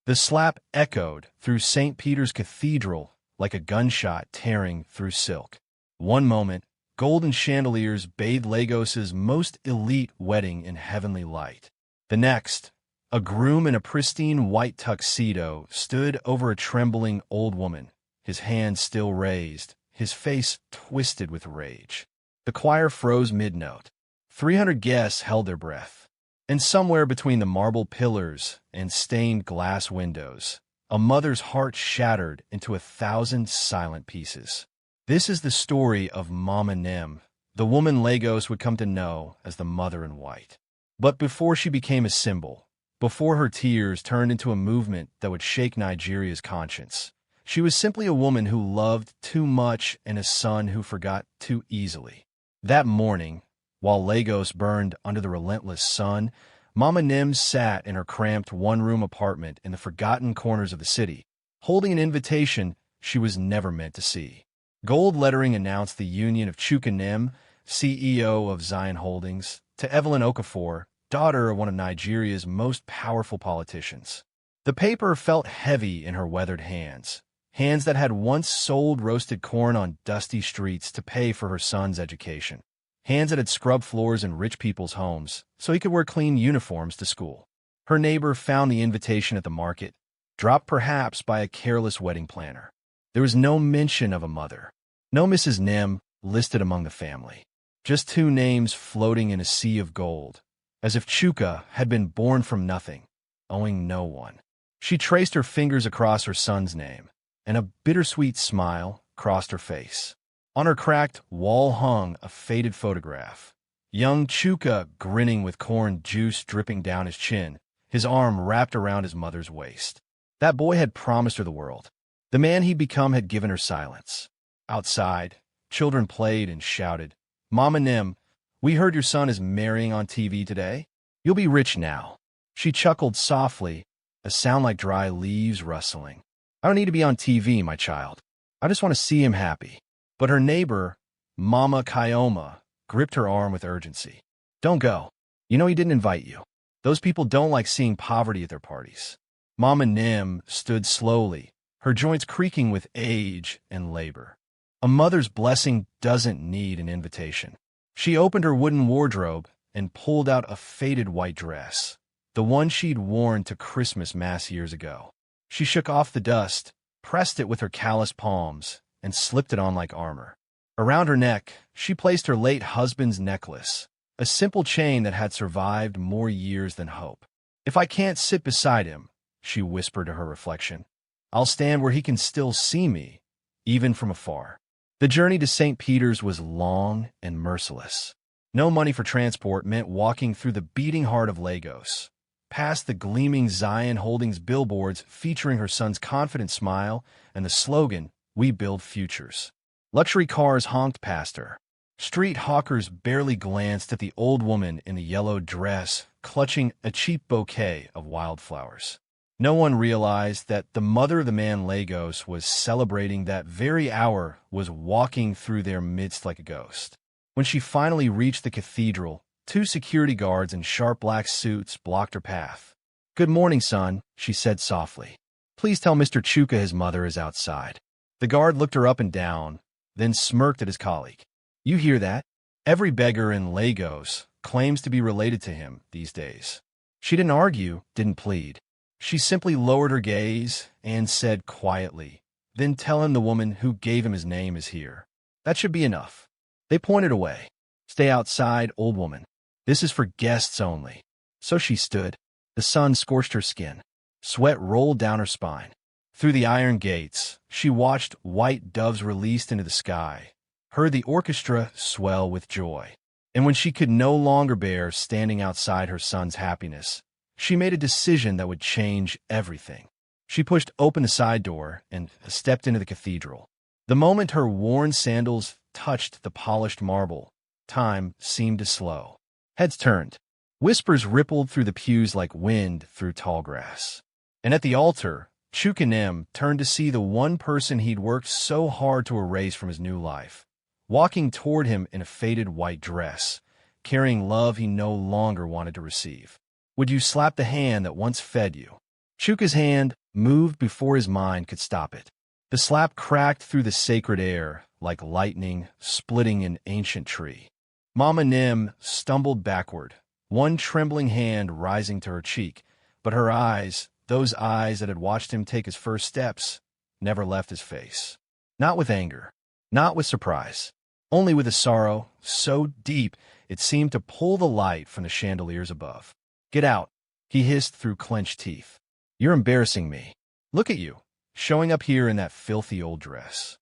The slap echoed through St. Peter's Cathedral like a gunshot tearing through silk. One moment, golden chandeliers bathed Lagos's most elite wedding in heavenly light. The next, a groom in a pristine white tuxedo stood over a trembling old woman, his hands still raised, his face twisted with rage. The choir froze mid-note. 300 guests held their breath. And somewhere between the marble pillars and stained glass windows, a mother's heart shattered into 1,000 silent pieces. This is the story of Mama Nem, the woman Lagos would come to know as the Mother in White. But before she became a symbol, before her tears turned into a movement that would shake Nigeria's conscience, she was simply a woman who loved too much and a son who forgot too easily. That morning, while Lagos burned under the relentless sun, Mama Nem sat in her cramped one-room apartment in the forgotten corners of the city, holding an invitation she was never meant to see. Gold lettering announced the union of Chuka Nem, CEO of Zion Holdings, to Evelyn Okafor, daughter of one of Nigeria's most powerful politicians. The paper felt heavy in her weathered hands, hands that had once sold roasted corn on dusty streets to pay for her son's education, hands that had scrubbed floors in rich people's homes so he could wear clean uniforms to school. Her neighbor found the invitation at the market, dropped perhaps by a careless wedding planner. There was no mention of a mother, no Mrs. Nem listed among the family, just two names floating in a sea of gold, as if Chuka had been born from nothing, owing no one. She traced her fingers across her son's name, and a bittersweet smile crossed her face. On her cracked wall hung a faded photograph. Young Chuka grinning with corn juice dripping down his chin, his arm wrapped around his mother's waist. That boy had promised her the world. The man he'd become had given her silence. Outside, children played and shouted, "Mama Nem, we heard your son is marrying on TV today. You'll be rich now." She chuckled softly, a sound like dry leaves rustling. "I don't need to be on TV, my child. I just want to see him happy." But her neighbor, Mama Kayoma, gripped her arm with urgency. "Don't go. You know he didn't invite you. Those people don't like seeing poverty at their parties." Mama Nem stood slowly, her joints creaking with age and labor. A mother's blessing doesn't need an invitation. She opened her wooden wardrobe and pulled out a faded white dress, the one she'd worn to Christmas Mass years ago. She shook off the dust, pressed it with her calloused palms, and slipped it on like armor. Around her neck, she placed her late husband's necklace, a simple chain that had survived more years than hope. "If I can't sit beside him," she whispered to her reflection, "I'll stand where he can still see me, even from afar." The journey to St. Peter's was long and merciless. No money for transport meant walking through the beating heart of Lagos, past the gleaming Zion Holdings billboards featuring her son's confident smile and the slogan, "We build futures." Luxury cars honked past her. Street hawkers barely glanced at the old woman in the yellow dress, clutching a cheap bouquet of wildflowers. No one realized that the mother of the man Lagos was celebrating that very hour was walking through their midst like a ghost. When she finally reached the cathedral, 2 security guards in sharp black suits blocked her path. "Good morning, son," she said softly. "Please tell Mr. Chuka his mother is outside." The guard looked her up and down, then smirked at his colleague. "You hear that? Every beggar in Lagos claims to be related to him these days." She didn't argue, didn't plead. She simply lowered her gaze and said quietly, "Then tell him the woman who gave him his name is here. That should be enough." They pointed away. "Stay outside, old woman. This is for guests only." So she stood. The sun scorched her skin. Sweat rolled down her spine. Through the iron gates, she watched white doves released into the sky, heard the orchestra swell with joy. And when she could no longer bear standing outside her son's happiness, she made a decision that would change everything. She pushed open the side door and stepped into the cathedral. The moment her worn sandals touched the polished marble, time seemed to slow. Heads turned. Whispers rippled through the pews like wind through tall grass. And at the altar, Chuka Nem turned to see the one person he'd worked so hard to erase from his new life, walking toward him in a faded white dress, carrying love he no longer wanted to receive. "Would you slap the hand that once fed you?" Chuka's hand moved before his mind could stop it. The slap cracked through the sacred air like lightning splitting an ancient tree. Mama Nem stumbled backward, one trembling hand rising to her cheek, but her eyes, those eyes that had watched him take his first steps, never left his face. Not with anger, not with surprise, only with a sorrow so deep it seemed to pull the light from the chandeliers above. "Get out," he hissed through clenched teeth. "You're embarrassing me. Look at you, showing up here in that filthy old dress."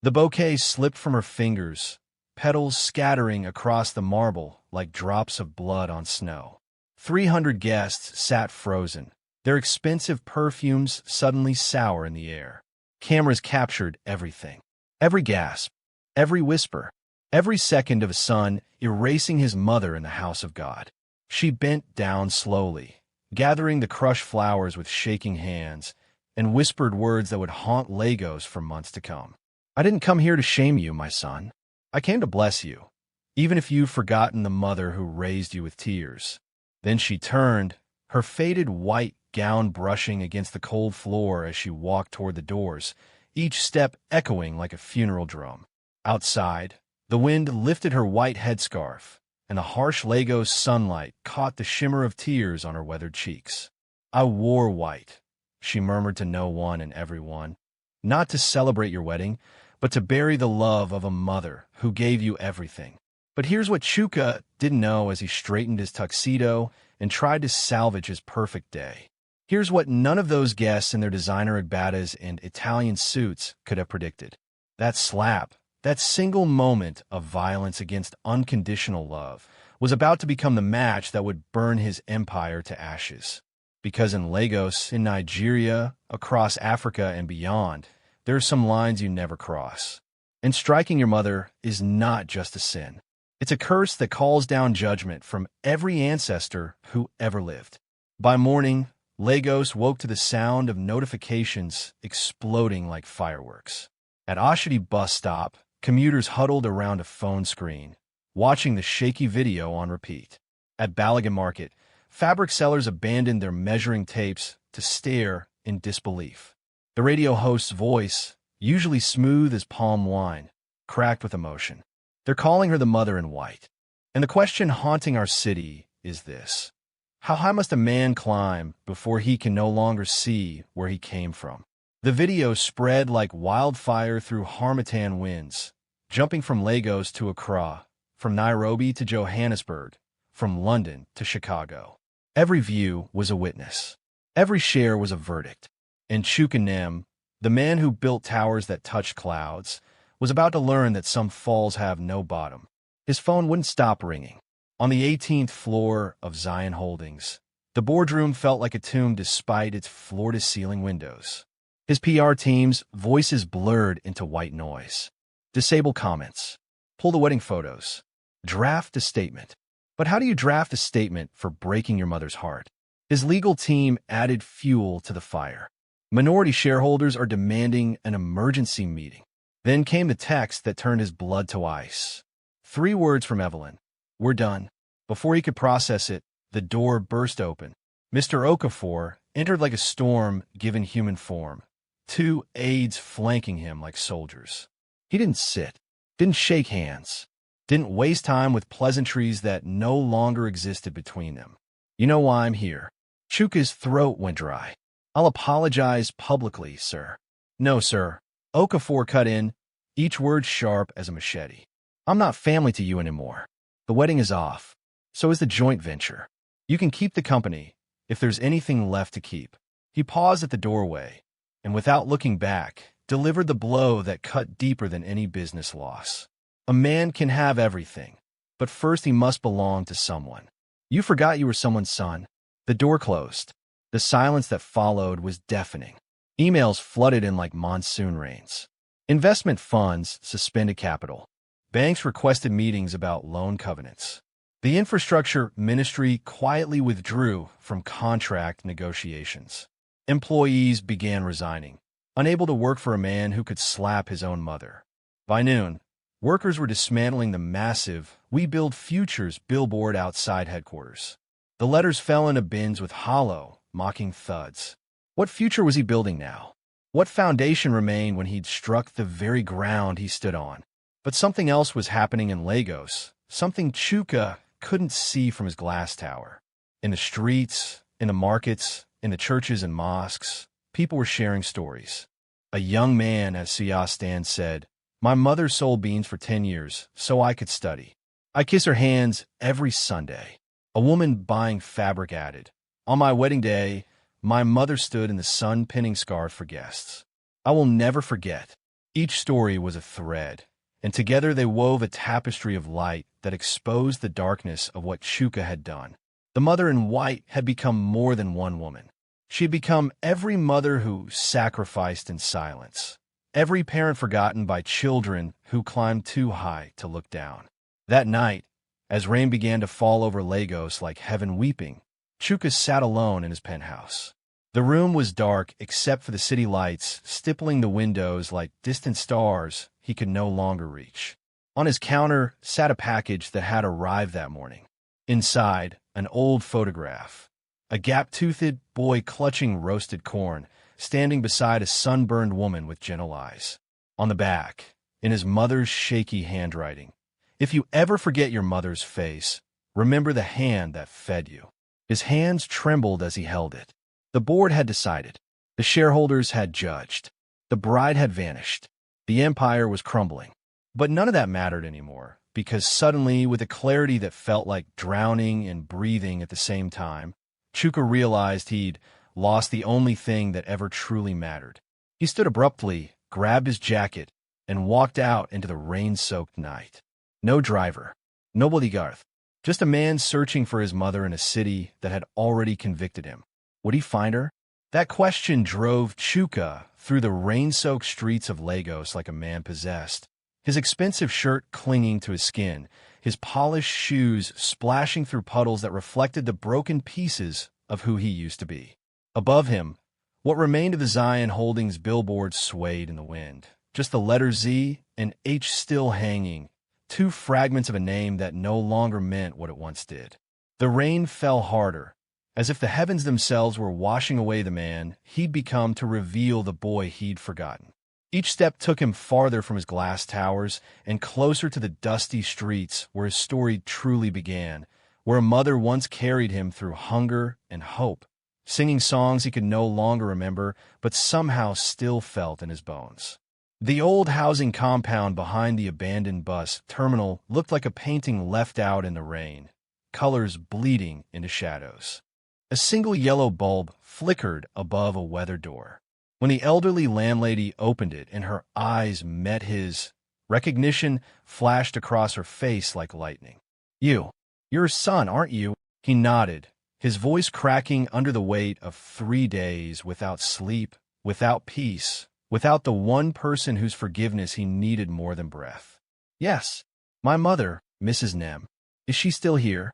The bouquet slipped from her fingers, petals scattering across the marble like drops of blood on snow. 300 guests sat frozen, their expensive perfumes suddenly sour in the air. Cameras captured everything. Every gasp, every whisper, every second of a son erasing his mother in the house of God. She bent down slowly, gathering the crushed flowers with shaking hands, and whispered words that would haunt Lagos for months to come. "I didn't come here to shame you, my son. I came to bless you, even if you've forgotten the mother who raised you with tears." Then she turned, her faded white gown brushing against the cold floor as she walked toward the doors, each step echoing like a funeral drum. Outside, the wind lifted her white headscarf, and the harsh Lagos sunlight caught the shimmer of tears on her weathered cheeks. "I wore white," she murmured to no one and everyone, "not to celebrate your wedding, but to bury the love of a mother who gave you everything." But here's what Chuka didn't know as he straightened his tuxedo and tried to salvage his perfect day. Here's what none of those guests in their designer agbatas and Italian suits could have predicted. That slap, that single moment of violence against unconditional love, was about to become the match that would burn his empire to ashes. Because in Lagos, in Nigeria, across Africa and beyond, there are some lines you never cross. And striking your mother is not just a sin. It's a curse that calls down judgment from every ancestor who ever lived. By morning, Lagos woke to the sound of notifications exploding like fireworks. At Oshodi bus stop, commuters huddled around a phone screen, watching the shaky video on repeat. At Balagan Market, fabric sellers abandoned their measuring tapes to stare in disbelief. The radio host's voice, usually smooth as palm wine, cracked with emotion. They're calling her the mother in white. And the question haunting our city is this: how high must a man climb before he can no longer see where he came from? The video spread like wildfire through Harmattan winds, jumping from Lagos to Accra, from Nairobi to Johannesburg, from London to Chicago. Every view was a witness. Every share was a verdict. And Chuka Nem, the man who built towers that touched clouds, was about to learn that some falls have no bottom. His phone wouldn't stop ringing. On the 18th floor of Zion Holdings, the boardroom felt like a tomb despite its floor-to-ceiling windows. His PR team's voices blurred into white noise. Disable comments. Pull the wedding photos. Draft a statement. But how do you draft a statement for breaking your mother's heart? His legal team added fuel to the fire. Minority shareholders are demanding an emergency meeting. Then came the text that turned his blood to ice. 3 words from Evelyn. "We're done." Before he could process it, the door burst open. Mr. Okafor entered like a storm given human form, 2 aides flanking him like soldiers. He didn't sit, didn't shake hands, didn't waste time with pleasantries that no longer existed between them. "You know why I'm here." Chuka's throat went dry. "I'll apologize publicly, sir." "No, sir." Okafor cut in, each word sharp as a machete. "I'm not family to you anymore. The wedding is off. So is the joint venture. You can keep the company, if there's anything left to keep." He paused at the doorway, and without looking back, delivered the blow that cut deeper than any business loss. A man can have everything, but first he must belong to someone. You forgot you were someone's son. The door closed. The silence that followed was deafening. Emails flooded in like monsoon rains. Investment funds suspended capital. Banks requested meetings about loan covenants. The infrastructure ministry quietly withdrew from contract negotiations. Employees began resigning, unable to work for a man who could slap his own mother. By noon, workers were dismantling the massive "We Build Futures" billboard outside headquarters. The letters fell into bins with hollow, mocking thuds. What future was he building now? What foundation remained when he'd struck the very ground he stood on? But something else was happening in Lagos, something Chuka couldn't see from his glass tower. In the streets, in the markets, in the churches and mosques, people were sharing stories. A young man at Siyastan said, "My mother sold beans for 10 years so I could study. I kiss her hands every Sunday." A woman buying fabric added, "On my wedding day, my mother stood in the sun pinning scarves for guests." I will never forget. Each story was a thread, and together they wove a tapestry of light that exposed the darkness of what Chuka had done. The mother in white had become more than one woman. She had become every mother who sacrificed in silence, every parent forgotten by children who climbed too high to look down. That night, as rain began to fall over Lagos like heaven weeping, Chuka sat alone in his penthouse. The room was dark except for the city lights stippling the windows like distant stars he could no longer reach. On his counter sat a package that had arrived that morning. Inside, an old photograph. A gap-toothed boy clutching roasted corn, standing beside a sunburned woman with gentle eyes. On the back, in his mother's shaky handwriting, "If you ever forget your mother's face, remember the hand that fed you." His hands trembled as he held it. The board had decided. The shareholders had judged. The bride had vanished. The empire was crumbling. But none of that mattered anymore, because suddenly, with a clarity that felt like drowning and breathing at the same time, Chuka realized he'd lost the only thing that ever truly mattered. He stood abruptly, grabbed his jacket, and walked out into the rain-soaked night. No driver, no bodyguard, just a man searching for his mother in a city that had already convicted him. Would he find her? That question drove Chuka through the rain-soaked streets of Lagos like a man possessed, his expensive shirt clinging to his skin, his polished shoes splashing through puddles that reflected the broken pieces of who he used to be. Above him, what remained of the Zion Holdings billboard swayed in the wind, just the letters Z and H still hanging, two fragments of a name that no longer meant what it once did. The rain fell harder, as if the heavens themselves were washing away the man he'd become to reveal the boy he'd forgotten. Each step took him farther from his glass towers and closer to the dusty streets where his story truly began, where a mother once carried him through hunger and hope, singing songs he could no longer remember but somehow still felt in his bones. The old housing compound behind the abandoned bus terminal looked like a painting left out in the rain, colors bleeding into shadows. A single yellow bulb flickered above a weathered door. When the elderly landlady opened it and her eyes met his, recognition flashed across her face like lightning. "You're her son, aren't you?" He nodded, his voice cracking under the weight of 3 days without sleep, without peace, without the one person whose forgiveness he needed more than breath. "Yes, my mother, Mrs. Nem. Is she still here?"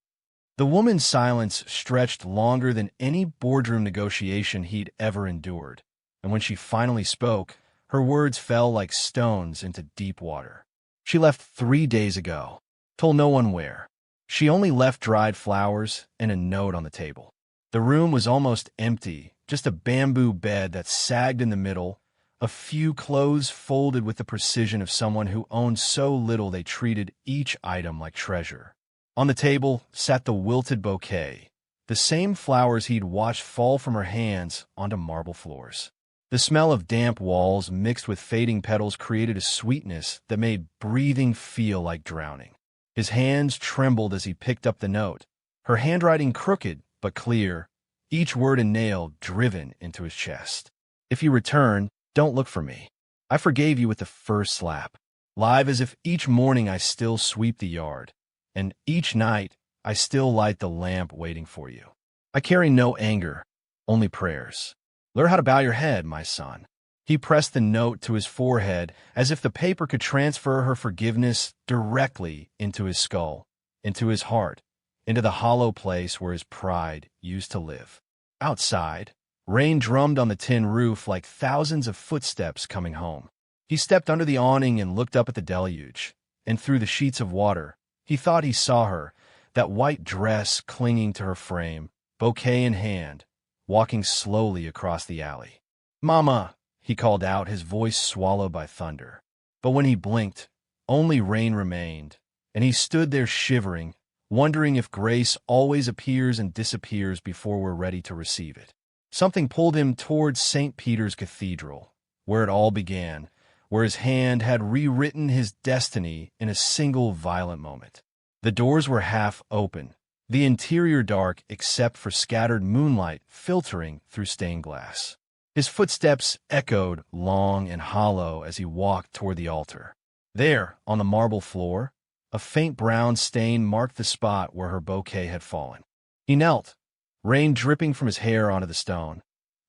The woman's silence stretched longer than any boardroom negotiation he'd ever endured, and when she finally spoke, her words fell like stones into deep water. "She left 3 days ago. Told no one where. She only left dried flowers and a note on the table." The room was almost empty, just a bamboo bed that sagged in the middle, a few clothes folded with the precision of someone who owned so little they treated each item like treasure. On the table sat the wilted bouquet, the same flowers he'd watched fall from her hands onto marble floors. The smell of damp walls mixed with fading petals created a sweetness that made breathing feel like drowning. His hands trembled as he picked up the note, her handwriting crooked but clear, each word a nail driven into his chest. "If you return, don't look for me. I forgave you with the first slap. Live as if each morning I still sweep the yard, and each night I still light the lamp waiting for you. I carry no anger, only prayers. Learn how to bow your head, my son." He pressed the note to his forehead as if the paper could transfer her forgiveness directly into his skull, into his heart, into the hollow place where his pride used to live. Outside, rain drummed on the tin roof like thousands of footsteps coming home. He stepped under the awning and looked up at the deluge, and through the sheets of water, he thought he saw her, that white dress clinging to her frame, bouquet in hand, walking slowly across the alley. "Mama!" he called out, his voice swallowed by thunder. But when he blinked, only rain remained, and he stood there shivering, wondering if grace always appears and disappears before we're ready to receive it. Something pulled him towards St. Peter's Cathedral, where it all began, where his hand had rewritten his destiny in a single violent moment. The doors were half open, the interior dark except for scattered moonlight filtering through stained glass. His footsteps echoed long and hollow as he walked toward the altar. There, on the marble floor, a faint brown stain marked the spot where her bouquet had fallen. He knelt, rain dripping from his hair onto the stone.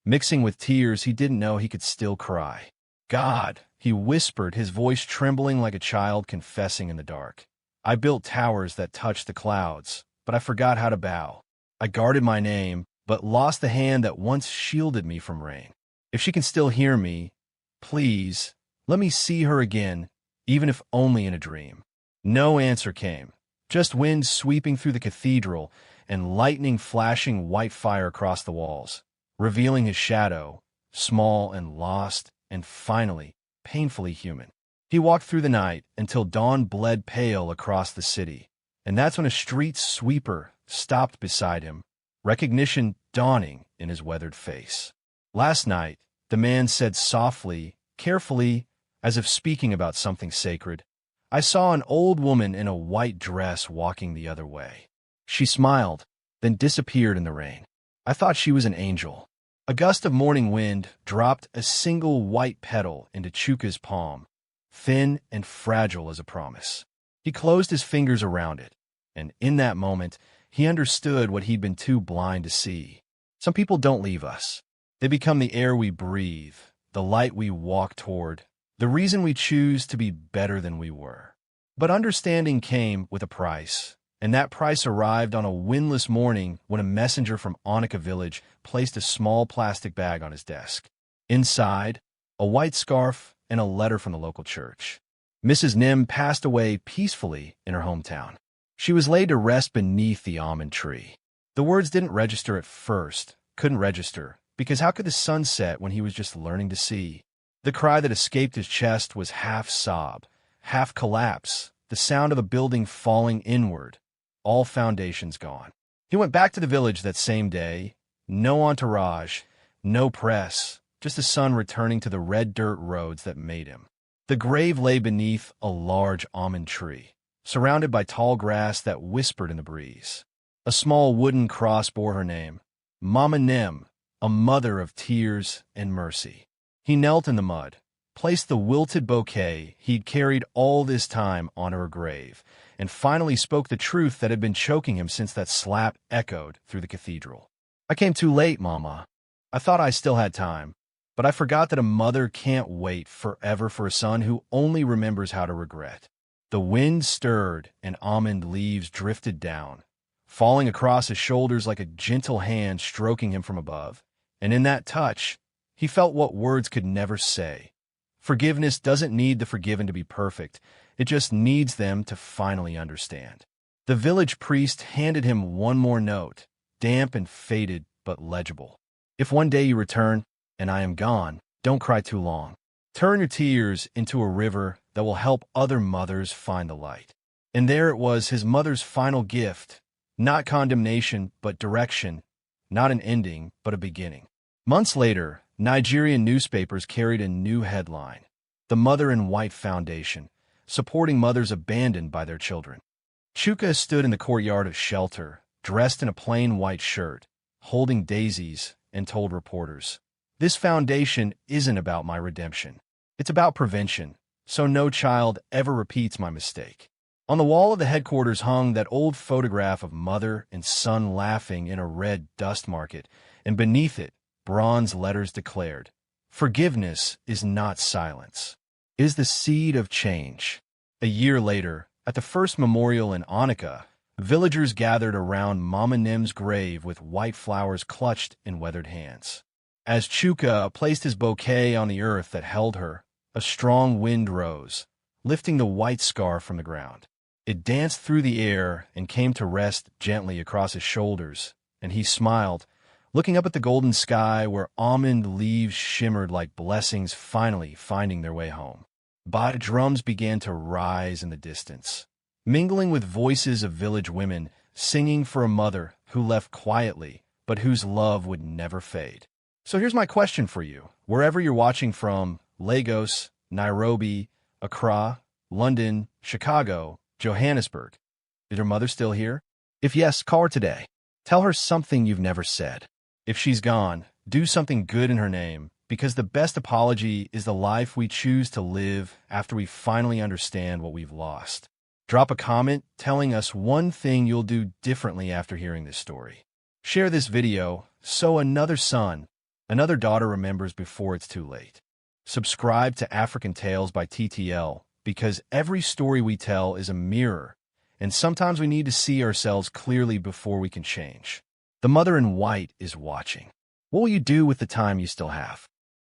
Mixing with tears, he didn't know he could still cry. "God," he whispered, his voice trembling like a child confessing in the dark. "I built towers that touched the clouds, but I forgot how to bow. I guarded my name, but lost the hand that once shielded me from rain. If she can still hear me, please, let me see her again, even if only in a dream." No answer came, just wind sweeping through the cathedral and lightning flashing white fire across the walls, revealing his shadow, small and lost, and finally, painfully human. He walked through the night until dawn bled pale across the city, and that's when a street sweeper stopped beside him, recognition dawning in his weathered face. "Last night," the man said softly, carefully, as if speaking about something sacred, "I saw an old woman in a white dress walking the other way. She smiled, then disappeared in the rain. I thought she was an angel." A gust of morning wind dropped a single white petal into Chuka's palm, thin and fragile as a promise. He closed his fingers around it, and in that moment, he understood what he'd been too blind to see. Some people don't leave us. They become the air we breathe, the light we walk toward, the reason we choose to be better than we were. But understanding came with a price, and that price arrived on a windless morning when a messenger from Onika village placed a small plastic bag on his desk. Inside, a white scarf and a letter from the local church. Mrs. Nem passed away peacefully in her hometown. She was laid to rest beneath the almond tree. The words didn't register at first, couldn't register, because how could the sun set when he was just learning to see? The cry that escaped his chest was half sob, half collapse, the sound of a building falling inward, all foundations gone. He went back to the village that same day. No entourage, no press, just the sun returning to the red dirt roads that made him. The grave lay beneath a large almond tree, surrounded by tall grass that whispered in the breeze. A small wooden cross bore her name, Mama Nem, a mother of tears and mercy. He knelt in the mud, placed the wilted bouquet he'd carried all this time on her grave, and finally spoke the truth that had been choking him since that slap echoed through the cathedral. "I came too late, Mama. I thought I still had time, but I forgot that a mother can't wait forever for a son who only remembers how to regret." The wind stirred and almond leaves drifted down, falling across his shoulders like a gentle hand stroking him from above, and in that touch, he felt what words could never say. Forgiveness doesn't need the forgiven to be perfect. It just needs them to finally understand. The village priest handed him one more note, damp and faded but legible. "If one day you return, and I am gone, don't cry too long. Turn your tears into a river that will help other mothers find the light." And there it was, his mother's final gift, not condemnation but direction, not an ending but a beginning. Months later, Nigerian newspapers carried a new headline, "The Mother in White Foundation, supporting mothers abandoned by their children." Chuka stood in the courtyard of shelter, dressed in a plain white shirt, holding daisies, and told reporters, "This foundation isn't about my redemption. It's about prevention, so no child ever repeats my mistake." On the wall of the headquarters hung that old photograph of mother and son laughing in a red dust market, and beneath it, bronze letters declared, "Forgiveness is not silence. It is the seed of change." A year later, at the first memorial in Onika, villagers gathered around Mama Nem's grave with white flowers clutched in weathered hands. As Chuka placed his bouquet on the earth that held her, a strong wind rose, lifting the white scarf from the ground. It danced through the air and came to rest gently across his shoulders, and he smiled, looking up at the golden sky where almond leaves shimmered like blessings finally finding their way home. Drums began to rise in the distance, mingling with voices of village women singing for a mother who left quietly, but whose love would never fade. So here's my question for you. Wherever you're watching from, Lagos, Nairobi, Accra, London, Chicago, Johannesburg, is your mother still here? If yes, call her today. Tell her something you've never said. If she's gone, do something good in her name, because the best apology is the life we choose to live after we finally understand what we've lost. Drop a comment telling us one thing you'll do differently after hearing this story. Share this video so another son, another daughter remembers before it's too late. Subscribe to African Tales by TTL, because every story we tell is a mirror, and sometimes we need to see ourselves clearly before we can change. The mother in white is watching. What will you do with the time you still have?